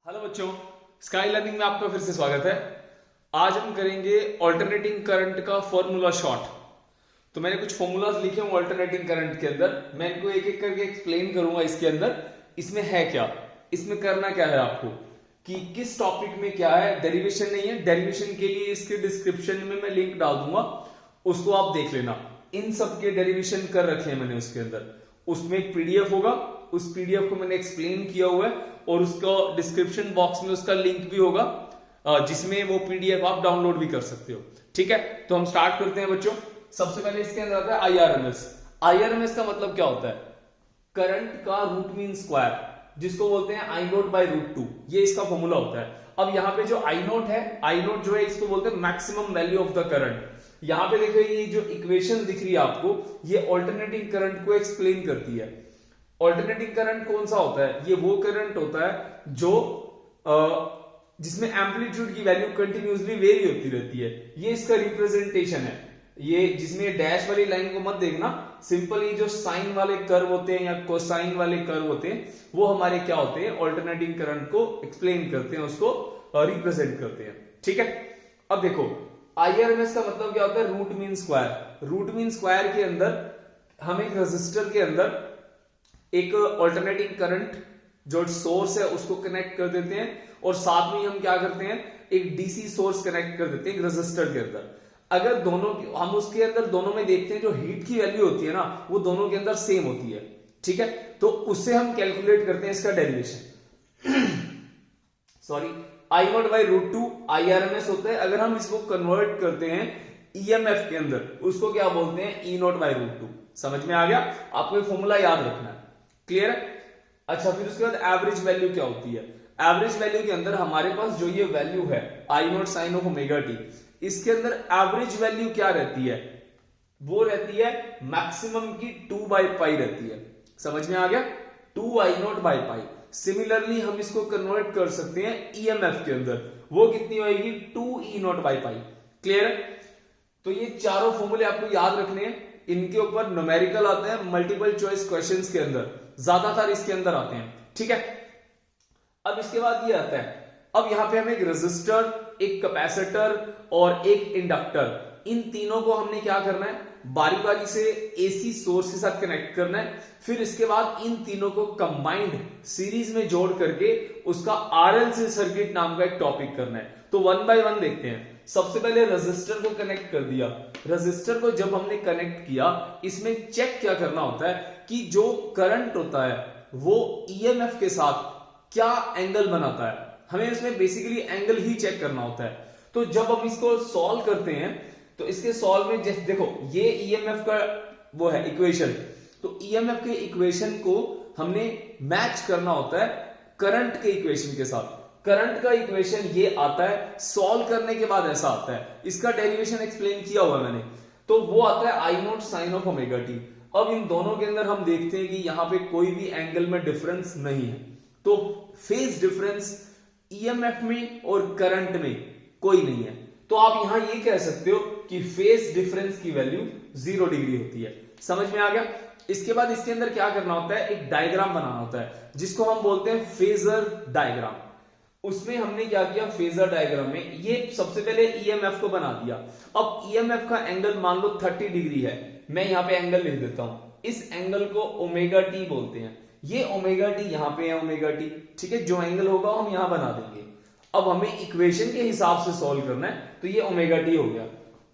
Hello बच्चों, sky learning में आपका फिर से स्वागत है। आज हम करेंगे ऑल्टरनेटिंग करंट का फॉर्मूला शॉर्ट। तो मैंने कुछ फॉर्मूलाज लिखे हैं ऑल्टरनेटिंग करंट के अंदर, मैं इनको एक एक करके एक्सप्लेन करूंगा। इसके अंदर इसमें है क्या, इसमें करना क्या है आपको, कि किस टॉपिक में क्या है। डेरिवेशन नहीं है, डेरिवेशन के लिए इसके डिस्क्रिप्शन में मैं लिंक डाल दूंगा, उसको आप देख लेना। इन सब के डेरिवेशन कर रखे हैं मैंने उसके अंदर। उसमें एक पीडीएफ होगा, उस पीडीएफ को मैंने एक्सप्लेन किया हुआ है और उसका डिस्क्रिप्शन बॉक्स में उसका लिंक भी होगा, जिसमें वो पीडीएफ आप डाउनलोड भी कर सकते हो। ठीक है, तो हम स्टार्ट करते हैं बच्चों। सबसे पहले इसके अंदर आता है आईआरएमएस। आईआरएमएस का मतलब क्या होता है? करंट का रूट मीन स्क्वायर, जिसको बोलते हैं आई नोट बाई रूट टू। ये इसका फॉर्मूला होता है। अब यहाँ पे जो आई नोट है, आई नोट जो है इसको बोलते हैं maximum value of the current. यहाँ पे देखो ये जो इक्वेशन दिख रही है आपको, ये ऑल्टरनेटिंग करंट को एक्सप्लेन करती है। ऑल्टरनेटिंग करंट कौन सा होता है? ये वो करंट होता है जो जिसमें एम्पलीट्यूड की वैल्यू कंटिन्यूसली वेरी होती रहती है। ये इसका रिप्रेजेंटेशन है। ये जिसमें डैश वाली लाइन को मत देखना, सिंपल ये जो साइन वाले कर्व होते हैं या कोसाइन वाले कर्व होते हैं, वो हमारे क्या होते हैं? ऑल्टरनेटिंग करंट को एक्सप्लेन करते हैं, उसको रिप्रेजेंट करते हैं। ठीक है, अब देखो आईआरएमएस का मतलब क्या होता है? Root mean square. Root mean square के अंदर हम एक रजिस्टर के अंदर एक ऑल्टरनेटिंग करंट जो सोर्स है उसको कनेक्ट कर देते हैं, और साथ में हम क्या करते हैं? एक डीसी सोर्स कनेक्ट कर देते हैं एक रजिस्टर के अंदर। अगर दोनों हम उसके अंदर दोनों में देखते हैं, जो हीट की वैल्यू होती है ना, वो दोनों के अंदर सेम होती है। ठीक है, तो उससे हम कैलकुलेट करते हैं इसका derivation. Sorry, I not by root two IRMS होता है। अगर हम इसको कन्वर्ट करते हैं ईएमएफ के अंदर, उसको क्या बोलते हैं? ई नॉट बाई रूट टू। समझ में आ गया? आपको ये फॉर्मूला याद रखना है। क्लियर है? अच्छा, फिर उसके बाद एवरेज वैल्यू क्या होती है? एवरेज वैल्यू के अंदर हमारे पास जो ये वैल्यू है I nought sine of omega t, इसके अंदर एवरेज वैल्यू क्या रहती है? वो रहती है मैक्सिमम की 2/पाई रहती है। समझ में आ गया? 2 आई नॉट बाई पाई। सिमिलरली हम इसको कन्वर्ट कर सकते हैं ईएमएफ के अंदर, वो कितनी होगी? 2 ई नॉट बाई पाई। क्लियर है? तो ये चारों फॉर्मूले आपको याद रखने हैं। इनके ऊपर न्यूमेरिकल आते हैं मल्टीपल चॉइस क्वेश्चंस के अंदर, ज्यादातर इसके अंदर आते हैं। ठीक है, अब इसके बाद ये आता है, अब यहां पे हमें एक रेजिस्टर, एक कैपेसिटर और एक इंडक्टर, इन तीनों को हमने क्या करना है? बारी बारी से एसी सोर्स के साथ कनेक्ट करना है। फिर इसके बाद इन तीनों को कंबाइंड सीरीज में जोड़ करके उसका आरएलसी सर्किट नाम का एक टॉपिक करना है। तो वन बाय वन देखते हैं। सबसे पहले रेजिस्टर को कनेक्ट कर दिया। रेजिस्टर को जब हमने कनेक्ट किया, इसमें चेक क्या करना होता है कि जो करंट होता है वो ईएमएफ के साथ क्या एंगल बनाता है। हमें इसमें बेसिकली एंगल ही चेक करना होता है। तो जब हम इसको सॉल्व करते हैं, तो इसके सॉल्व में जैसे देखो ये ईएमएफ का वो है इक्वेशन, तो ईएमएफ के इक्वेशन को हमने मैच करना होता है करंट के इक्वेशन के साथ। करंट का इक्वेशन ये आता है, सॉल्व करने के बाद ऐसा आता है। इसका डेरिवेशन एक्सप्लेन किया हुआ मैंने, तो वो आता है I nought sine of omega t. अब इन दोनों के अंदर हम देखते हैं कि यहां पे कोई भी एंगल में डिफरेंस नहीं है, तो फेज डिफरेंस ईएमएफ में और करंट में कोई नहीं है। तो आप यहां ये कह सकते हो कि फेज डिफरेंस की वैल्यू 0 डिग्री होती है। समझ में आ गया? इसके बाद इसके अंदर क्या करना होता है? एक डायग्राम बनाना होता है, जिसको हम बोलते हैं फेजर डायग्राम। उसमें हमने क्या किया? फेजर डायग्राम में ये सबसे पहले ईएमएफ को बना दिया। अब ईएमएफ का एंगल मान लो 30 डिग्री है, मैं यहां पे एंगल लिख देता हूं। इस एंगल को ओमेगा टी बोलते हैं। ये ओमेगा टी यहां पे है, ओमेगा टी। ठीक है, जो एंगल होगा हम यहां बना देंगे। अब हमें इक्वेशन के हिसाब से सॉल्व करना है, तो ये ओमेगा टी हो गया।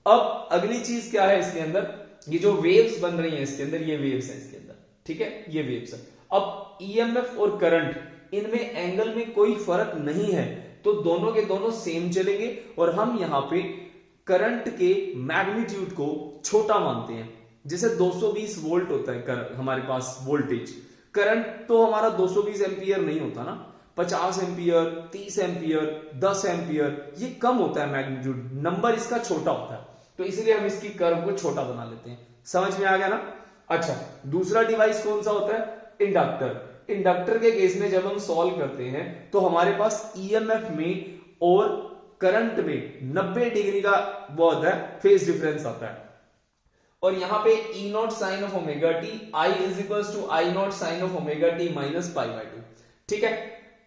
अब अगली चीज क्या है इसके अंदर? ये जो वेव्स बन रही हैं इसके अंदर, ये वेव्स है इसके अंदर। ठीक है, ये वेव्स है। अब ईएमएफ और करंट, इनमें एंगल में कोई फर्क नहीं है, तो दोनों के दोनों सेम चलेंगे। और हम यहां पे करंट के मैग्नीट्यूड को छोटा मानते हैं। जैसे 220 वोल्ट होता है हमारे पास वोल्टेज, करंट तो हमारा 220 एम्पियर नहीं होता ना, 50 एम्पियर, 30 एम्पियर, 10 एम्पियर, ये कम होता है मैग्नीट्यूड, नंबर इसका छोटा होता है। तो इसलिए हम इसकी कर्व को छोटा बना लेते हैं। समझ में आ गया ना? अच्छा, दूसरा डिवाइस कौन सा होता है? इंडक्टर। इंडक्टर के केस में जब हम सॉल्व करते हैं, तो हमारे पास ईएमएफ में और करंट में 90 डिग्री का वो होता है, फेज डिफरेंस आता है। और यहां पे E nought sine of omega t, I is equal to I nought sine of omega t minus pi by 2। ठीक है,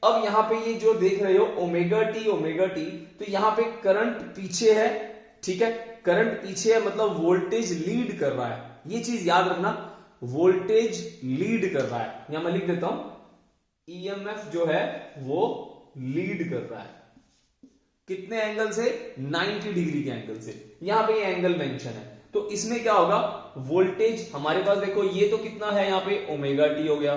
अब यहां पे ये जो देख रहे हो ओमेगा टी, तो यहां पे करंट पीछे है, ठीक है, करंट पीछे है मतलब वोल्टेज लीड कर रहा है, ये चीज याद रखना, वोल्टेज लीड कर रहा है। यहां मैं लिख देता हूं ईएमएफ जो है वो लीड कर रहा है, कितने एंगल से, 90 डिग्री के एंगल से, यहां पे ये एंगल मेंशन है। तो इसमें क्या होगा, वोल्टेज हमारे पास देखो ये तो कितना है यहाँ पे ओमेगा टी हो गया,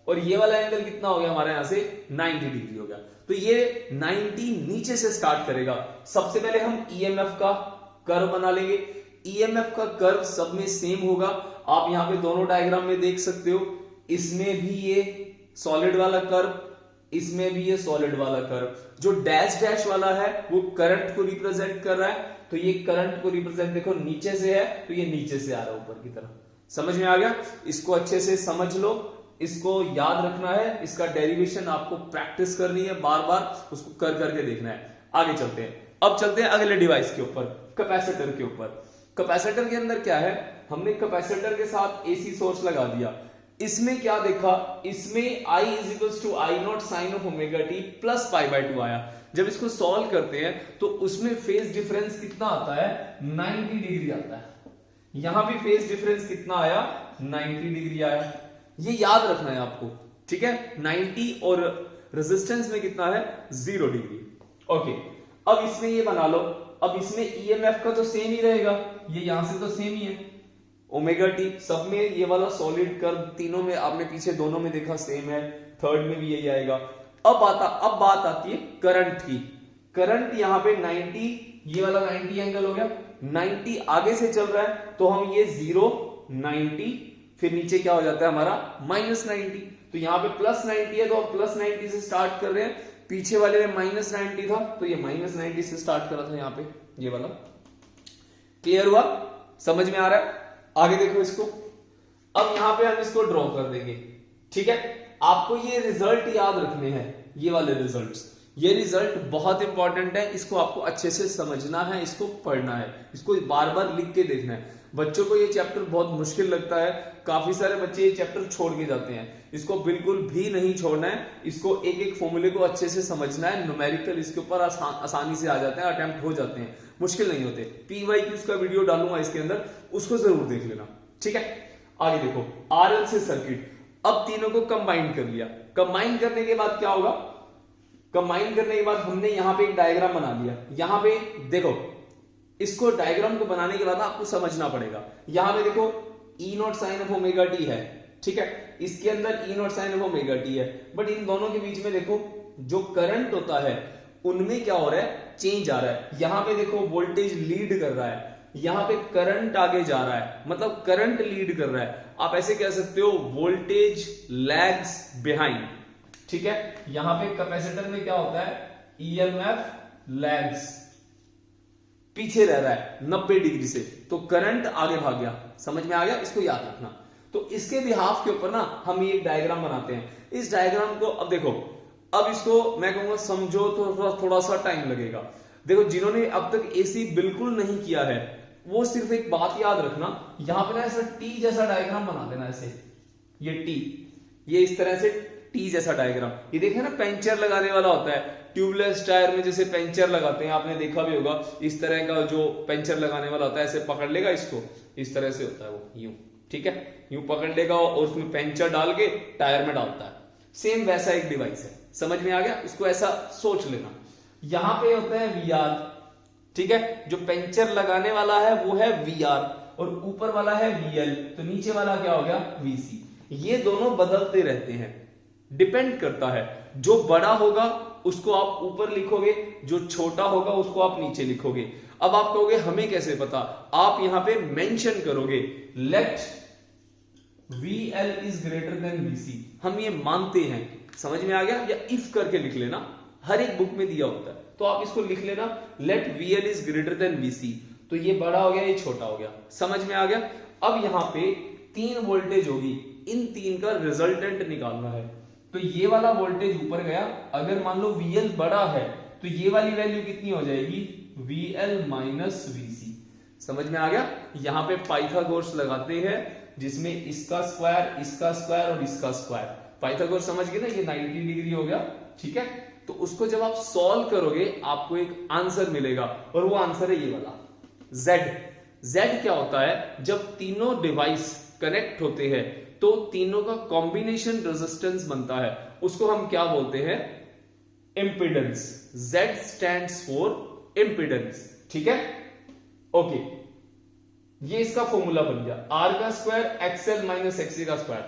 और ये वाला एंगल कितना हो गया हमारे यहां से 90 डिग्री हो गया। तो ये 90 नीचे से स्टार्ट करेगा। सबसे पहले हम ईएमएफ का कर्व बना लेंगे। ईएमएफ का कर्व सब में सेम होगा, आप यहां पे दोनों डायग्राम में देख सकते हो, इसमें भी ये सॉलिड वाला कर्व, इसमें भी ये सॉलिड वाला कर्व। जो डैश डैश वाला है वो करंट को रिप्रेजेंट कर रहा है, तो ये करंट को रिप्रेजेंट देखो नीचे से है तो ये नीचे से आ रहा है ऊपर की तरफ। समझ में आ गया, इसको अच्छे से समझ लो, इसको याद रखना है, इसका डेरिवेशन आपको प्रैक्टिस करनी है, बार बार उसको कर करके देखना है। आगे चलते हैं, अब चलते हैं अगले डिवाइस के ऊपर, कैपेसिटर के ऊपर। कैपेसिटर के अंदर क्या है, हमने कैपेसिटर के साथ एसी सोर्स लगा दिया। इसमें क्या देखा, इसमें I = I0 sin of omega t plus π/2 आया। जब इसको सॉल्व करते हैं तो उसमें फेज डिफरेंस कितना आता है, 90 डिग्री आता है। यहां भी फेज डिफरेंस कितना आया, 90 डिग्री आया, ये याद रखना है आपको, ठीक है। 90 और रेजिस्टेंस में कितना है, 0 डिग्री। ओके, अब इसमें ये बना लो, अब इसमें ईएमएफ का तो सेम ही रहेगा, ये यहां से तो सेम ही है, ओमेगा टी सब में ये वाला सॉलिड कर्व, तीनों में आपने पीछे दोनों में देखा सेम है, थर्ड में भी यही आएगा। अब बात आती है करंट की। करंट यहाँ पे 90, ये वाला 90 एंगल हो गया, 90 आगे से चल रहा है तो हम ये 0 90 फिर नीचे क्या हो जाता है हमारा -90, तो यहाँ पे +90 है तो अब +90 से स्टार्ट कर रहे हैं, पीछे वाले में -90 था तो ये -90 से स्टार्ट कर रहा था यहाँ पे, ये वाला। क्लियर हुआ, समझ में आ रहा है। आगे देखो इसको, अब यहां पे हम इसको ड्रॉ कर देंगे, ठीक है। आपको ये रिजल्ट याद रखने हैं, ये वाले रिजल्ट्स, ये रिजल्ट बहुत इंपॉर्टेंट है, इसको आपको अच्छे से समझना है, इसको पढ़ना है, इसको बार बार लिख के देखना है। बच्चों को ये चैप्टर बहुत मुश्किल लगता है, काफी सारे बच्चे ये चैप्टर छोड़ के जाते हैं, इसको बिल्कुल भी नहीं छोड़ना है, इसको एक एक फॉर्मूले को अच्छे से समझना है। न्यूमेरिकल इसके ऊपर आसानी से आ जाते हैं, अटेम्प्ट हो जाते हैं, मुश्किल नहीं होते। PYQ का वीडियो डालूंगा इसके अंदर, उसको जरूर देख लेना, ठीक है। आगे देखो, RLC सर्किट, अब तीनों को कंबाइन कर लिया। कंबाइन करने के बाद क्या होगा, कंबाइन करने के बाद हमने यहां पे एक डायग्राम बना लिया। यहां पे देखो, इसको डायग्राम को बनाने के बाद आपको समझना पड़ेगा। यहां पे देखो E0 sin of omega T है, ठीक है, इसके अंदर E0 sin of omega T है, बट इन दोनों के बीच में देखो जो करंट होता है उनमें क्या हो रहा है, चेंज आ रहा है। यहां पे देखो वोल्टेज लीड कर रहा है, यहां पे करंट आगे जा रहा है, मतलब करंट लीड कर रहा है। आप ऐसे कह सकते हो वोल्टेज लैग्स बिहाइंड, ठीक है। यहां पे कैपेसिटर में क्या होता है, ईएमएफ लैग्स, पीछे रह रहा है 90 डिग्री से, तो करंट आगे भाग गया। समझ में आ गया, इसको याद रखना। तो इसके बिहाफ के ऊपर ना हम ये एक डायग्राम बनाते हैं। इस डायग्राम को अब देखो, अब इसको मैं कहूंगा समझो तो थोड़ा सा टाइम लगेगा। देखो, जिन्होंने अब तक एसी बिल्कुल नहीं किया है वो सिर्फ एक बात याद रखना, यहां पे ना ऐसा टी जैसा डायग्राम बना देना, ऐसे ये टी, ये इस तरह से टी जैसा डायग्राम। ये देखे ना, पेंचर लगाने वाला होता है, ट्यूबलेस टायर में जैसे पेंचर लगाते हैं, आपने देखा भी होगा, इस तरह का जो पेंचर लगाने वाला होता है, ऐसे पकड़ लेगा इसको, इस तरह से होता है वो, यूं, ठीक है, यूं पकड़ लेगा और उसमें पेंचर डाल के टायर में डालता है। सेम वैसा एक डिवाइस है, समझ में आ गया, इसको ऐसा सोच लेना। यहां पे होता है VR, ठीक है, जो पेंचर लगाने वाला है वो है VR और ऊपर वाला है VL, तो नीचे वाला क्या हो गया, VC। ये दोनों बदलते रहते हैं, डिपेंड करता है, जो बड़ा होगा उसको आप ऊपर लिखोगे, जो छोटा होगा उसको आप नीचे लिखोगे। अब आप कहोगे हमें कैसे पता, आप यहां पे मेंशन करोगे let VL is greater than VC, हम ये मानते हैं। समझ में आ गया, या इफ करके लिख लेना, हर एक बुक में दिया होता है, तो आप इसको लिख लेना let VL is greater than VC, तो ये बड़ा हो गया, ये छोटा हो गया। समझ में आ गया। अब यहां पे 3 वोल्टेज होगी, इन 3 का रिजल्टेंट निकालना है। तो ये वाला वोल्टेज ऊपर गया, अगर मान लो VL बड़ा है तो ये वाली वैल्यू कितनी हो जाएगी, VL माइनस VC। समझ में आ गया। यहां पे पाइथागोरस लगाते हैं, जिसमें इसका स्क्वायर और इसका स्क्वायर। पाइथागोरस समझ गए ना, ये 90 डिग्री हो गया, ठीक है। तो उसको जब आप सॉल्व करोगे आपको एक आंसर मिलेगा और वो आंसर है ये वाला Z। Z क्या होता है, जब तीनों डिवाइस कनेक्ट होते हैं तो तीनों का कॉम्बिनेशन रेजिस्टेंस बनता है, उसको हम क्या बोलते हैं, impedance. Z stands for impedance, ठीक है। ओके, ये इसका फॉर्मूला बन गया, R का स्क्वायर XL माइनस XC का स्क्वायर।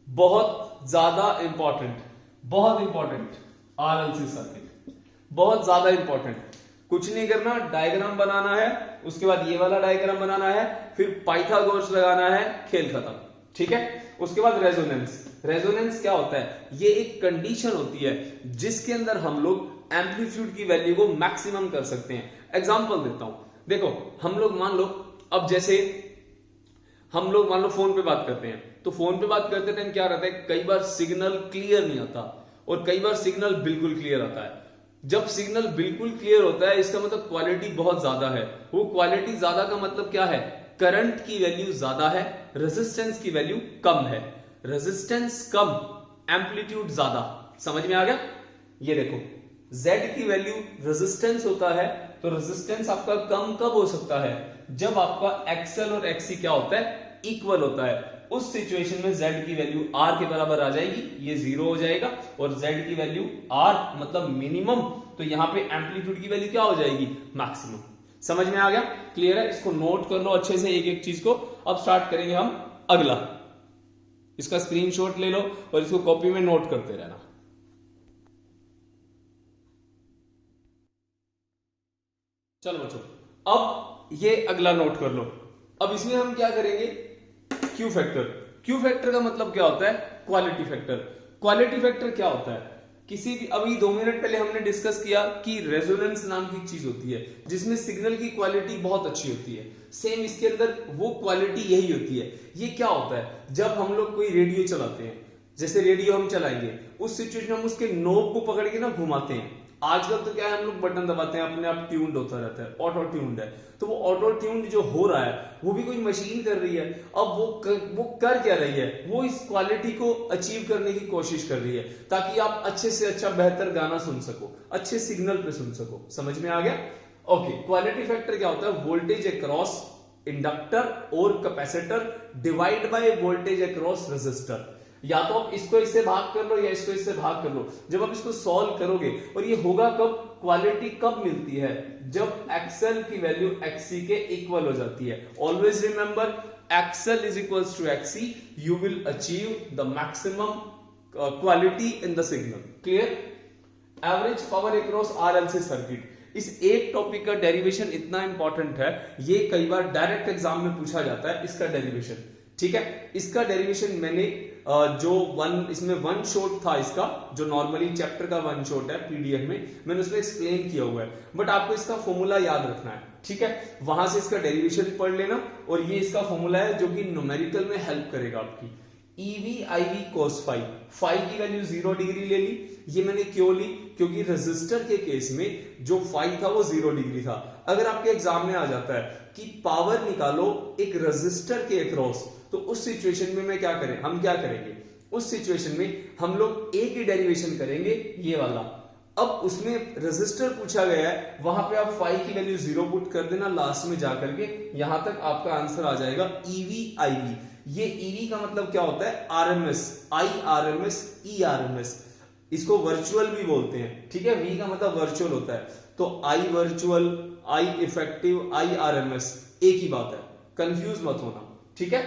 बहुत ज्यादा इंपॉर्टेंट, बहुत इंपॉर्टेंट RLC सर्किट, बहुत ज्यादा इंपॉर्टेंट। कुछ नहीं करना, डायग्राम बनाना है, उसके बाद ये वाला डायग्राम बनाना है, फिर पाइथागोरस लगाना है, खेल खत्म, ठीक है। उसके बाद रेजोनेंस। रेजोनेंस क्या होता है, ये एक कंडीशन होती है जिसके अंदर हम लोग एम्पलीट्यूड की वैल्यू को मैक्सिमम कर सकते हैं। एग्जांपल देता हूं, देखो हम लोग मान लो, अब जैसे हम लोग मान लो फोन पे बात करते हैं, तो फोन पे बात करते टाइम क्या रहता है, कई बार सिग्नल क्लियर नहीं आता और कई बार सिग्नल बिल्कुल क्लियर आता है। जब सिग्नल बिल्कुल क्लियर होता है इसका मतलब क्वालिटी बहुत ज्यादा है। वो क्वालिटी ज्यादा का मतलब क्या है, करंट की वैल्यू ज्यादा है, रेजिस्टेंस की वैल्यू कम है। रेजिस्टेंस कम, एम्पलीट्यूड ज्यादा। समझ में आ गया। ये देखो Z की वैल्यू रेजिस्टेंस होता है, तो रेजिस्टेंस आपका कम कब हो सकता है, जब आपका XL और XC क्या होता है, इक्वल होता है। उस सिचुएशन में Z की वैल्यू R के बराबर आ जाएगी, ये 0 हो जाएगा, और Z की वैल्यू R मतलब मिनिमम, तो यहां पे एम्पलीट्यूड की वैल्यू क्या हो जाएगी, मैक्सिमम। समझ में आ गया, क्लियर है। इसको नोट कर लो अच्छे से एक एक चीज को। अब स्टार्ट करेंगे हम अगला, इसका स्क्रीनशॉट ले लो और इसको कॉपी में नोट करते रहना। चलो बच्चों, अब ये अगला नोट कर लो। अब इसमें हम क्या करेंगे, क्यू फैक्टर। क्यू फैक्टर का मतलब क्या होता है, क्वालिटी फैक्टर। क्वालिटी फैक्टर क्या होता है, किसी भी, अभी 2 मिनट पहले हमने डिस्कस किया कि रेजोनेंस नाम की चीज होती है जिसमें सिग्नल की क्वालिटी बहुत अच्छी होती है। सेम इसके अंदर वो क्वालिटी यही होती है। ये क्या होता है, जब हम लोग कोई रेडियो चलाते हैं, जैसे रेडियो हम चलाएंगे, उस सिचुएशन में हम उसके नोब को पकड़ के ना घुमाते हैं। आजकल तो क्या है, हम लोग बटन दबाते हैं, अपने आप ट्यून्ड होता रहता है, ऑटो ट्यून्ड है। तो वो ऑटो ट्यून्ड जो हो रहा है वो भी कोई मशीन कर रही है। अब वो कर क्या रही है, वो इस क्वालिटी को अचीव करने की कोशिश कर रही है ताकि आप अच्छे से अच्छा बेहतर गाना सुन सको, अच्छे सिग्नल पे सुन सको। समझ में आ गया। ओके, क्वालिटी फैक्टर क्या होता है, वोल्टेज अक्रॉस इंडक्टर और capacitor divide by voltage across resistor. या तो आप इसको इससे भाग कर लो या इसको इससे भाग कर लो। जब आप इसको सॉल्व करोगे, और ये होगा कब, क्वालिटी कब मिलती है, जब XL की वैल्यू XC के इक्वल हो जाती है। Always remember, XL is equals to XC, you will achieve the maximum quality in the signal. Clear. Average power across RLC circuit, इस एक टॉपिक का डेरिवेशन इतना इंपॉर्टेंट है, ये कई बार डायरेक्ट एग्जाम में पूछा जाता है, इसका डेरिवेशन। ठीक है, इसका डेरिवेशन मैंने इसमें वन शॉट था इसका, जो नॉर्मली चैप्टर का वन शॉट है पीडीएफ में, मैंने उसमें एक्सप्लेन किया हुआ है, बट आपको इसका फॉर्मूला याद रखना है। ठीक है, वहां से इसका डेरिवेशन पढ़ लेना, और ये इसका फॉर्मूला है जो कि न्यूमेरिकल में हेल्प करेगा आपकी। EV cos फाई, फाई की वैल्यू 0 डिग्री ले ली। ये मैंने क्यों ली, क्योंकि रेजिस्टर के केस में जो फाई था वो 0 डिग्री था। अगर आपके एग्जाम में आ जाता है कि पावर निकालो एक रेजिस्टर के अक्रॉस, तो उस सिचुएशन में मैं क्या करें, हम क्या करेंगे, उस सिचुएशन में हम लोग एक ही डेरिवेशन करेंगे, ये वाला। अब उसमें रेजिस्टर पूछा गया है, वहां पे आप फाई की वैल्यू 0 पुट कर देना, लास्ट में जाकर के यहां तक आपका आंसर आ जाएगा EV। ये EV का मतलब क्या होता है, RMS, IRMS, ERMS, इसको वर्चुअल भी बोलते हैं। ठीक है, V का मतलब वर्चुअल होता है, तो I virtual, I effective, IRMS एक ही बात है, कंफ्यूज मत होना। ठीक है,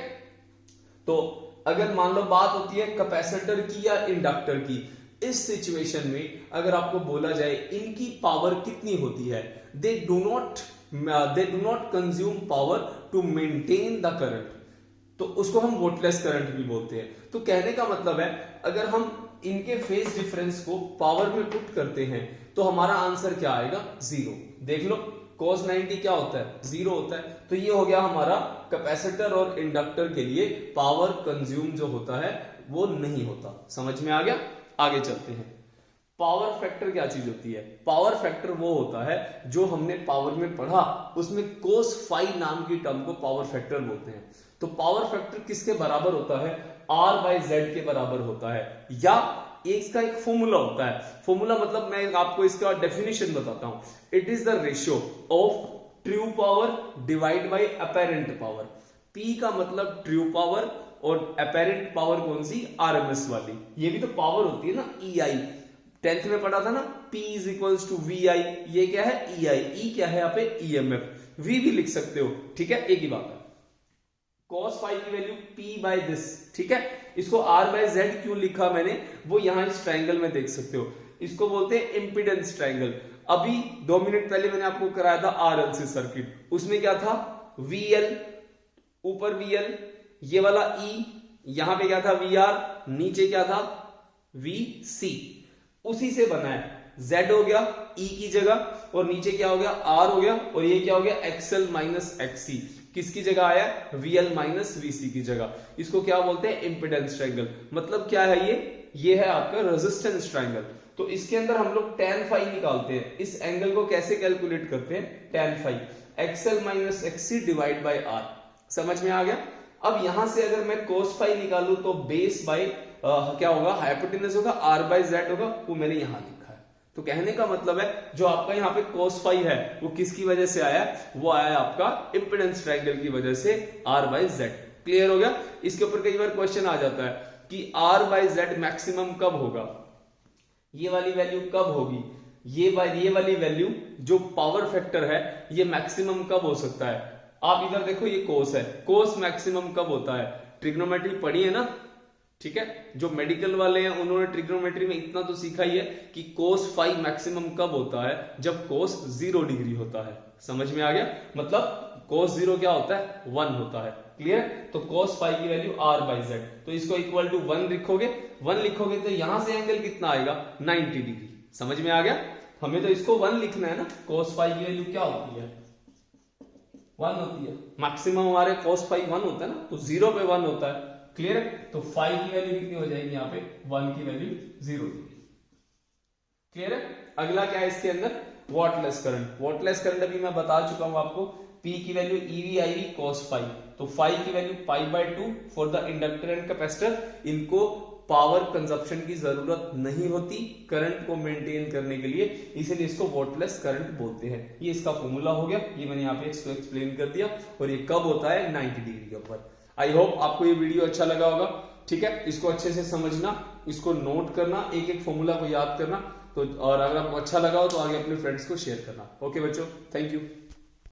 तो अगर मान लो बात होती है कैपेसिटर की या इंडक्टर की, इस सिचुएशन में अगर आपको बोला जाए इनकी पावर कितनी होती है, they do not consume power to maintain the current, तो उसको हम वोल्टलेस करंट भी बोलते हैं। तो कहने का मतलब है, अगर हम इनके फेज डिफरेंस को पावर में पुट करते हैं तो हमारा आंसर क्या आएगा, 0। देख लो, cos 90 क्या होता है, 0 होता है। तो ये हो गया हमारा कैपेसिटर और इंडक्टर के लिए पावर कंज्यूम जो होता है वो नहीं होता। समझ में आ गया। आगे चलते हैं। पावर फैक्टर क्या चीज होती है, पावर फैक्टर वो होता है जो हमने पावर में पढ़ा, उसमें cos फाई नाम की टर्म को पावर फैक्टर बोलते हैं। तो पावर फैक्टर किसके बराबर होता है, R/Z के बराबर होता है, या ये इसका एक फॉर्मूला होता है। फॉर्मूला मतलब मैं आपको इसका डेफिनेशन बताता हूं। It is the ratio of true power divide by apparent power. P का मतलब ट्रू पावर और अपेरेंट पावर कौन सी, आरएमएस वाली। ये भी तो पावर होती है ना, EI 10th में पढ़ा था ना, P is equals to VI। ये क्या है, EI। E क्या है यहाँ पे, EMF। V भी लिख सकते हो, ठीक है, एक ही बात है। cos फाई की वैल्यू P बाय दिस, ठीक है। इसको R बाय Z क्यों लिखा मैंने, वो यहां इस ट्राइंगल में देख सकते हो। इसको बोलते हैं इंपीडेंस ट्राइंगल। अभी 2 मिनट पहले मैंने आपको कराया था RLC सर्किट, उसमें क्या था, VL, ऊपर VL, ये वाला E, यहां पे क्या था VR, नीचे क्या था VC। उसी से बना है। Z हो गया E की जगह, और नीचे क्या हो गया, R हो गया, और ये क्या हो गया XL माइनस XC। किसकी जगह आया, VL माइनस VC की जगह। इसको क्या बोलते हैं, इंपीडेंस ट्रायंगल। मतलब क्या है ये है आपका रेजिस्टेंस ट्रायंगल। तो इसके अंदर हम लोग tan फाई निकालते हैं। इस एंगल को कैसे कैलकुलेट करते हैं, tan phi XL minus XC divide by R। समझ में आ गया। अब यहां से अगर मैं cos फाई निकालू तो बेस बाय क्या होगा, हाइपोटेनस होगा, R बाय Z होगा, वो मैंने यहां लिखा है। तो कहने का मतलब है जो आपका यहाँ पे cos फाई है वो किसकी वजह से आया, वो आया आपका इंपीडेंस ट्रायंगल की वजह से, R बाय Z। क्लियर हो गया। इसके ऊपर कई बार क्वेश्चन आ जाता है कि R बाय Z मैक्सिमम कब होगा, ये वाली वैल्यू कब होगी, ये वाली वैल्यू जो पावर फैक्टर है ये मैक्सिमम कब हो सकता है। आप इधर देखो, ये कोस है, कोस मैक्सिमम कब होता है, ट्रिग्नोमेट्री पढ़ी है ना, ठीक है। जो मेडिकल वाले हैं उन्होंने ट्रिग्नोमेट्री में इतना तो सीखा ही है कि कोस फाई मैक्सिमम कब होता है, जब कोस 0 डिग्री होता है। समझ में आ गया। मतलब कोस 0 क्या होता है, 1 होता है। क्लियर। तो कोस फाई की वैल्यू R बाय Z, तो इसको इक्वल टू 1 लिखोगे, 1 लिखोगे तो यहां से एंगल कितना आएगा, 90 डिग्री। समझ में आ गया। हमें तो इसको 1 लिखना है ना। कोस फाई की वैल्यू क्या होती है, 1 होती है। मैक्सिमम हमारे cos फाई 1 होता है ना, तो 0 पे 1 होता है। क्लियर है। तो फाई की वैल्यू कितनी हो जाएगी, यहाँ पे 1 की वैल्यू 0। क्लियर है। अगला क्या है इसके अंदर, वॉटलेस करंट। वॉटलेस करंट अभी मैं बता चुका हूं आपको। P की वैल्यू EV/IV cos फाई, तो फाई की value π/2 for the inductor and capacitor. इनको पावर कंजप्शन की जरूरत नहीं होती करंट को मेंटेन करने के लिए, इसीलिए इसको वॉटलेस करंट बोलते हैं। ये इसका फॉर्मूला हो गया, ये मैंने यहाँ पे इसको एक्सप्लेन कर दिया। और ये कब होता है, 90 डिग्री के ऊपर। आई होप आपको ये वीडियो अच्छा लगा होगा। ठीक है, इसको अच्छे से समझना, इसको नोट करना, एक एक फॉर्मूला को याद करना। तो और अगर आपको अच्छा लगा हो तो आगे अपने फ्रेंड्स को शेयर करना। ओके बच्चों, थैंक यू।